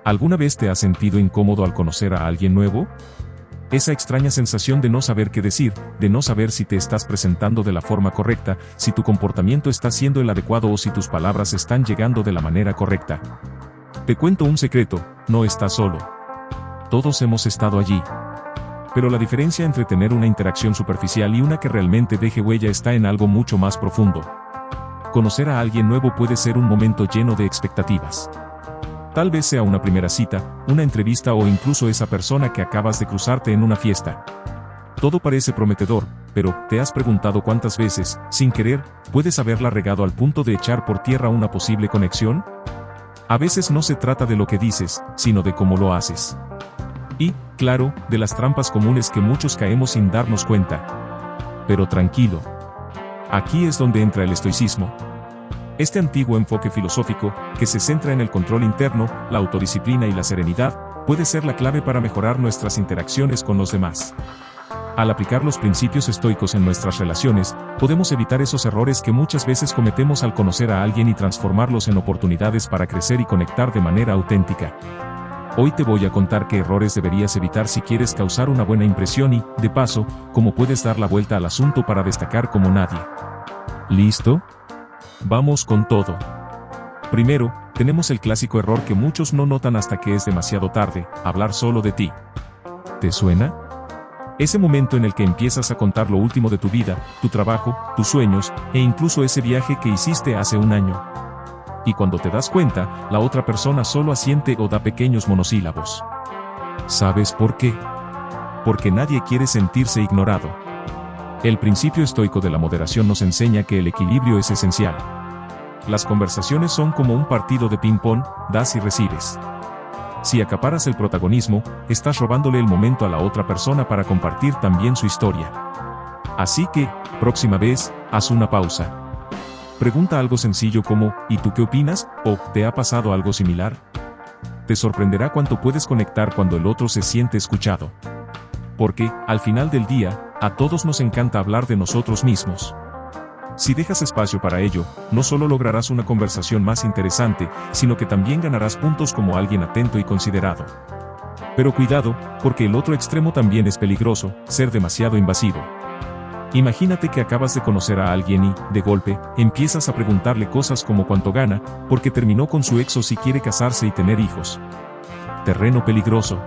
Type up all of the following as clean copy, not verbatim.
¿Alguna vez te has sentido incómodo al conocer a alguien nuevo? Esa extraña sensación de no saber qué decir, de no saber si te estás presentando de la forma correcta, si tu comportamiento está siendo el adecuado o si tus palabras están llegando de la manera correcta. Te cuento un secreto, no estás solo. Todos hemos estado allí. Pero la diferencia entre tener una interacción superficial y una que realmente deje huella está en algo mucho más profundo. Conocer a alguien nuevo puede ser un momento lleno de expectativas. Tal vez sea una primera cita, una entrevista o incluso esa persona que acabas de cruzarte en una fiesta. Todo parece prometedor, pero ¿te has preguntado cuántas veces, sin querer, puedes haberla regado al punto de echar por tierra una posible conexión? A veces no se trata de lo que dices, sino de cómo lo haces. Y, claro, de las trampas comunes que muchos caemos sin darnos cuenta. Pero tranquilo. Aquí es donde entra el estoicismo. Este antiguo enfoque filosófico, que se centra en el control interno, la autodisciplina y la serenidad, puede ser la clave para mejorar nuestras interacciones con los demás. Al aplicar los principios estoicos en nuestras relaciones, podemos evitar esos errores que muchas veces cometemos al conocer a alguien y transformarlos en oportunidades para crecer y conectar de manera auténtica. Hoy te voy a contar qué errores deberías evitar si quieres causar una buena impresión y, de paso, cómo puedes dar la vuelta al asunto para destacar como nadie. ¿Listo? Vamos con todo. Primero, tenemos el clásico error que muchos no notan hasta que es demasiado tarde, hablar solo de ti. ¿Te suena? Ese momento en el que empiezas a contar lo último de tu vida, tu trabajo, tus sueños, e incluso ese viaje que hiciste hace un año. Y cuando te das cuenta, la otra persona solo asiente o da pequeños monosílabos. ¿Sabes por qué? Porque nadie quiere sentirse ignorado. El principio estoico de la moderación nos enseña que el equilibrio es esencial. Las conversaciones son como un partido de ping-pong, das y recibes. Si acaparas el protagonismo, estás robándole el momento a la otra persona para compartir también su historia. Así que, próxima vez, haz una pausa. Pregunta algo sencillo como, ¿y tú qué opinas? O, ¿te ha pasado algo similar? Te sorprenderá cuánto puedes conectar cuando el otro se siente escuchado. Porque, al final del día, a todos nos encanta hablar de nosotros mismos. Si dejas espacio para ello, no solo lograrás una conversación más interesante, sino que también ganarás puntos como alguien atento y considerado. Pero cuidado, porque el otro extremo también es peligroso, ser demasiado invasivo. Imagínate que acabas de conocer a alguien y, de golpe, empiezas a preguntarle cosas como cuánto gana, porque terminó con su ex o si quiere casarse y tener hijos. Terreno peligroso.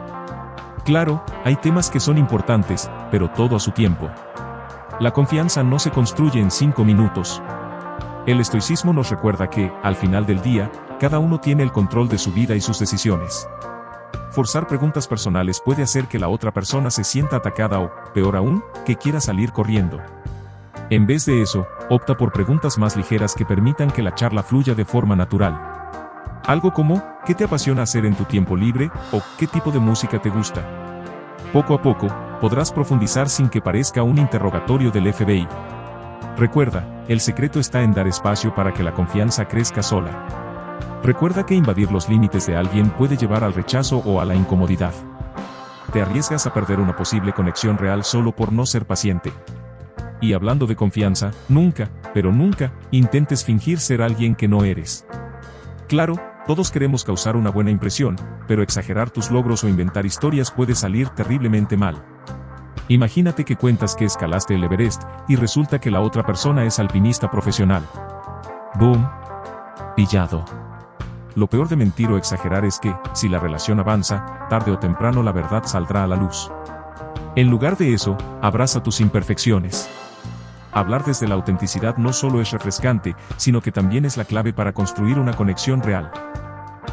Claro, hay temas que son importantes, pero todo a su tiempo. La confianza no se construye en 5 minutos. El estoicismo nos recuerda que, al final del día, cada uno tiene el control de su vida y sus decisiones. Forzar preguntas personales puede hacer que la otra persona se sienta atacada o, peor aún, que quiera salir corriendo. En vez de eso, opta por preguntas más ligeras que permitan que la charla fluya de forma natural. Algo como, ¿qué te apasiona hacer en tu tiempo libre? O, ¿qué tipo de música te gusta? Poco a poco, podrás profundizar sin que parezca un interrogatorio del FBI. Recuerda, el secreto está en dar espacio para que la confianza crezca sola. Recuerda que invadir los límites de alguien puede llevar al rechazo o a la incomodidad. Te arriesgas a perder una posible conexión real solo por no ser paciente. Y hablando de confianza, nunca, pero nunca, intentes fingir ser alguien que no eres. Claro, todos queremos causar una buena impresión, pero exagerar tus logros o inventar historias puede salir terriblemente mal. Imagínate que cuentas que escalaste el Everest, y resulta que la otra persona es alpinista profesional. ¡Boom! Pillado. Lo peor de mentir o exagerar es que, si la relación avanza, tarde o temprano la verdad saldrá a la luz. En lugar de eso, abraza tus imperfecciones. Hablar desde la autenticidad no solo es refrescante, sino que también es la clave para construir una conexión real.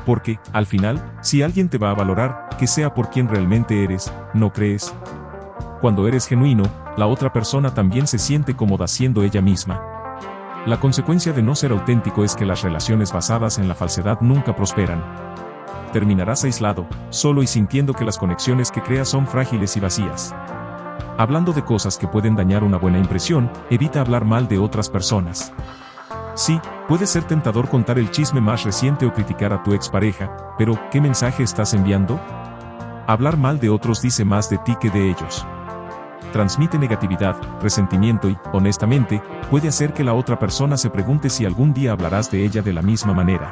Porque, al final, si alguien te va a valorar, que sea por quien realmente eres, ¿no crees? Cuando eres genuino, la otra persona también se siente cómoda siendo ella misma. La consecuencia de no ser auténtico es que las relaciones basadas en la falsedad nunca prosperan. Terminarás aislado, solo y sintiendo que las conexiones que creas son frágiles y vacías. Hablando de cosas que pueden dañar una buena impresión, evita hablar mal de otras personas. Sí, puede ser tentador contar el chisme más reciente o criticar a tu expareja, pero ¿qué mensaje estás enviando? Hablar mal de otros dice más de ti que de ellos. Transmite negatividad, resentimiento y, honestamente, puede hacer que la otra persona se pregunte si algún día hablarás de ella de la misma manera.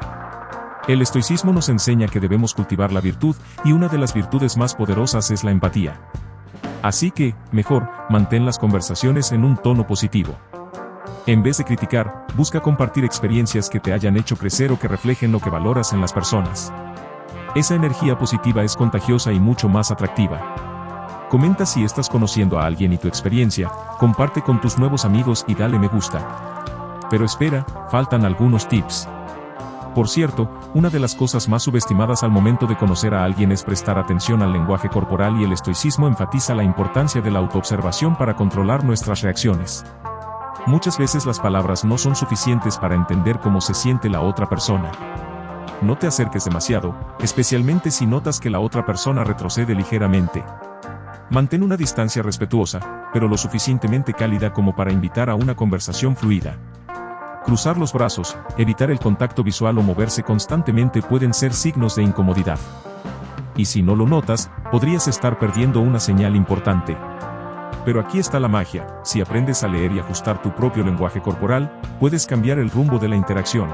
El estoicismo nos enseña que debemos cultivar la virtud, y una de las virtudes más poderosas es la empatía. Así que, mejor, mantén las conversaciones en un tono positivo. En vez de criticar, busca compartir experiencias que te hayan hecho crecer o que reflejen lo que valoras en las personas. Esa energía positiva es contagiosa y mucho más atractiva. Comenta si estás conociendo a alguien y tu experiencia, comparte con tus nuevos amigos y dale me gusta. Pero espera, faltan algunos tips. Por cierto, una de las cosas más subestimadas al momento de conocer a alguien es prestar atención al lenguaje corporal, y el estoicismo enfatiza la importancia de la autoobservación para controlar nuestras reacciones. Muchas veces las palabras no son suficientes para entender cómo se siente la otra persona. No te acerques demasiado, especialmente si notas que la otra persona retrocede ligeramente. Mantén una distancia respetuosa, pero lo suficientemente cálida como para invitar a una conversación fluida. Cruzar los brazos, evitar el contacto visual o moverse constantemente pueden ser signos de incomodidad. Y si no lo notas, podrías estar perdiendo una señal importante. Pero aquí está la magia: si aprendes a leer y ajustar tu propio lenguaje corporal, puedes cambiar el rumbo de la interacción.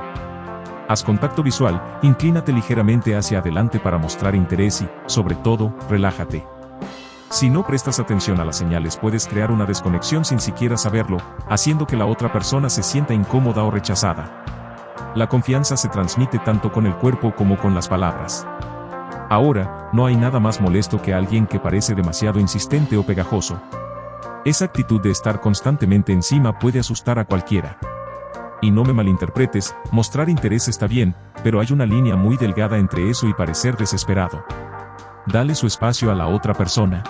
Haz contacto visual, inclínate ligeramente hacia adelante para mostrar interés y, sobre todo, relájate. Si no prestas atención a las señales, puedes crear una desconexión sin siquiera saberlo, haciendo que la otra persona se sienta incómoda o rechazada. La confianza se transmite tanto con el cuerpo como con las palabras. Ahora, no hay nada más molesto que alguien que parece demasiado insistente o pegajoso. Esa actitud de estar constantemente encima puede asustar a cualquiera. Y no me malinterpretes, mostrar interés está bien, pero hay una línea muy delgada entre eso y parecer desesperado. Dale su espacio a la otra persona.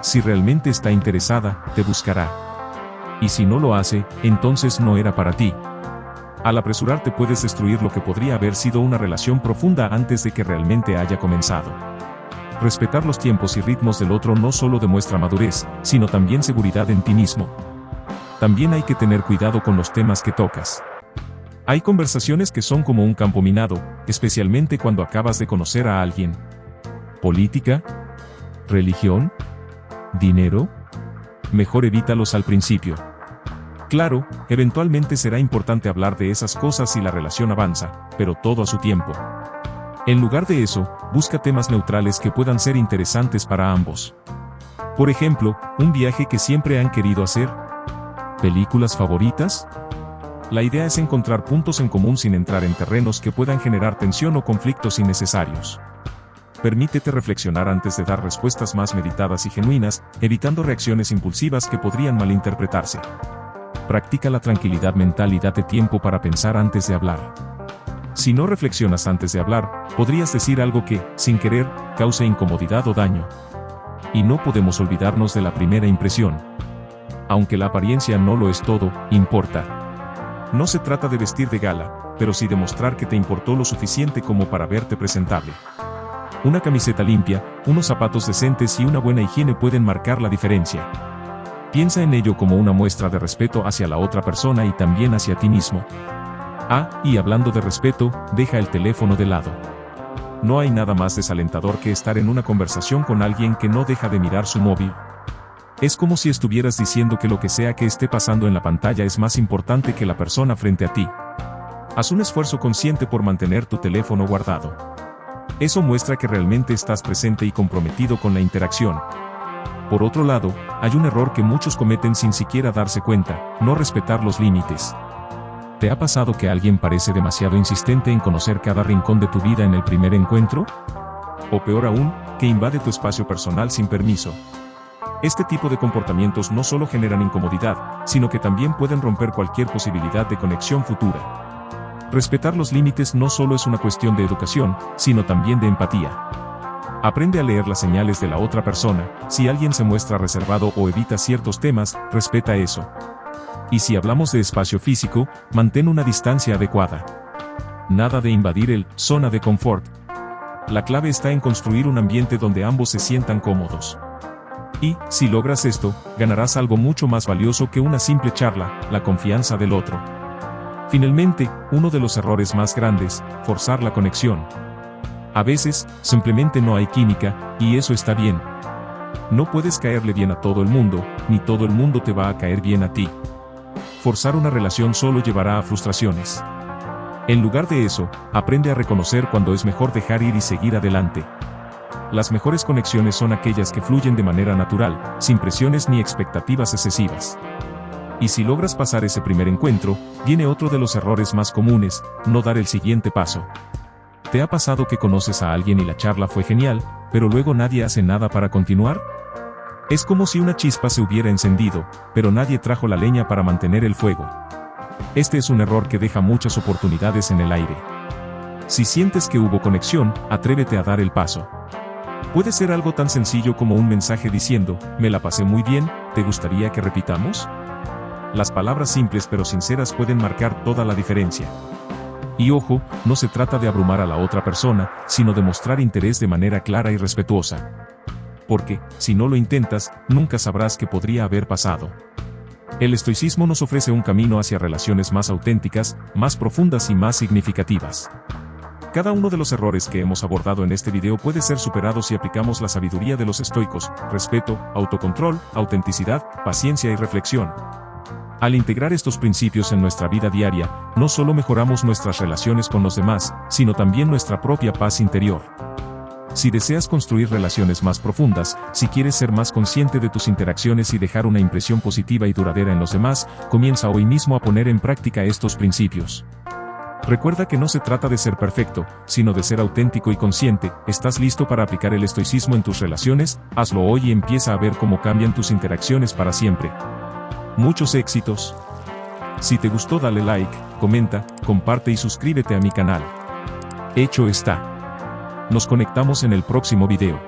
Si realmente está interesada, te buscará. Y si no lo hace, entonces no era para ti. Al apresurarte puedes destruir lo que podría haber sido una relación profunda antes de que realmente haya comenzado. Respetar los tiempos y ritmos del otro no solo demuestra madurez, sino también seguridad en ti mismo. También hay que tener cuidado con los temas que tocas. Hay conversaciones que son como un campo minado, especialmente cuando acabas de conocer a alguien. ¿Política? ¿Religión? ¿Dinero? Mejor evítalos al principio. Claro, eventualmente será importante hablar de esas cosas si la relación avanza, pero todo a su tiempo. En lugar de eso, busca temas neutrales que puedan ser interesantes para ambos. Por ejemplo, un viaje que siempre han querido hacer. ¿Películas favoritas? La idea es encontrar puntos en común sin entrar en terrenos que puedan generar tensión o conflictos innecesarios. Permítete reflexionar antes de dar respuestas más meditadas y genuinas, evitando reacciones impulsivas que podrían malinterpretarse. Practica la tranquilidad mental y date tiempo para pensar antes de hablar. Si no reflexionas antes de hablar, podrías decir algo que, sin querer, cause incomodidad o daño. Y no podemos olvidarnos de la primera impresión. Aunque la apariencia no lo es todo, importa. No se trata de vestir de gala, pero sí de mostrar que te importó lo suficiente como para verte presentable. Una camiseta limpia, unos zapatos decentes y una buena higiene pueden marcar la diferencia. Piensa en ello como una muestra de respeto hacia la otra persona y también hacia ti mismo. Y hablando de respeto, deja el teléfono de lado. No hay nada más desalentador que estar en una conversación con alguien que no deja de mirar su móvil. Es como si estuvieras diciendo que lo que sea que esté pasando en la pantalla es más importante que la persona frente a ti. Haz un esfuerzo consciente por mantener tu teléfono guardado. Eso muestra que realmente estás presente y comprometido con la interacción. Por otro lado, hay un error que muchos cometen sin siquiera darse cuenta: no respetar los límites. ¿Te ha pasado que alguien parece demasiado insistente en conocer cada rincón de tu vida en el primer encuentro? O peor aún, que invade tu espacio personal sin permiso. Este tipo de comportamientos no solo generan incomodidad, sino que también pueden romper cualquier posibilidad de conexión futura. Respetar los límites no solo es una cuestión de educación, sino también de empatía. Aprende a leer las señales de la otra persona. Si alguien se muestra reservado o evita ciertos temas, respeta eso. Y si hablamos de espacio físico, mantén una distancia adecuada. Nada de invadir el zona de confort. La clave está en construir un ambiente donde ambos se sientan cómodos. Y, si logras esto, ganarás algo mucho más valioso que una simple charla: la confianza del otro. Finalmente, uno de los errores más grandes: forzar la conexión. A veces, simplemente no hay química, y eso está bien. No puedes caerle bien a todo el mundo, ni todo el mundo te va a caer bien a ti. Forzar una relación solo llevará a frustraciones. En lugar de eso, aprende a reconocer cuando es mejor dejar ir y seguir adelante. Las mejores conexiones son aquellas que fluyen de manera natural, sin presiones ni expectativas excesivas. Y si logras pasar ese primer encuentro, viene otro de los errores más comunes: no dar el siguiente paso. ¿Te ha pasado que conoces a alguien y la charla fue genial, pero luego nadie hace nada para continuar? Es como si una chispa se hubiera encendido, pero nadie trajo la leña para mantener el fuego. Este es un error que deja muchas oportunidades en el aire. Si sientes que hubo conexión, atrévete a dar el paso. Puede ser algo tan sencillo como un mensaje diciendo: me la pasé muy bien, ¿te gustaría que repitamos? Las palabras simples pero sinceras pueden marcar toda la diferencia. Y ojo, no se trata de abrumar a la otra persona, sino de mostrar interés de manera clara y respetuosa. Porque, si no lo intentas, nunca sabrás qué podría haber pasado. El estoicismo nos ofrece un camino hacia relaciones más auténticas, más profundas y más significativas. Cada uno de los errores que hemos abordado en este video puede ser superado si aplicamos la sabiduría de los estoicos: respeto, autocontrol, autenticidad, paciencia y reflexión. Al integrar estos principios en nuestra vida diaria, no solo mejoramos nuestras relaciones con los demás, sino también nuestra propia paz interior. Si deseas construir relaciones más profundas, si quieres ser más consciente de tus interacciones y dejar una impresión positiva y duradera en los demás, comienza hoy mismo a poner en práctica estos principios. Recuerda que no se trata de ser perfecto, sino de ser auténtico y consciente. ¿Estás listo para aplicar el estoicismo en tus relaciones? Hazlo hoy y empieza a ver cómo cambian tus interacciones para siempre. Muchos éxitos. Si te gustó, dale like, comenta, comparte y suscríbete a mi canal. Hecho está. Nos conectamos en el próximo video.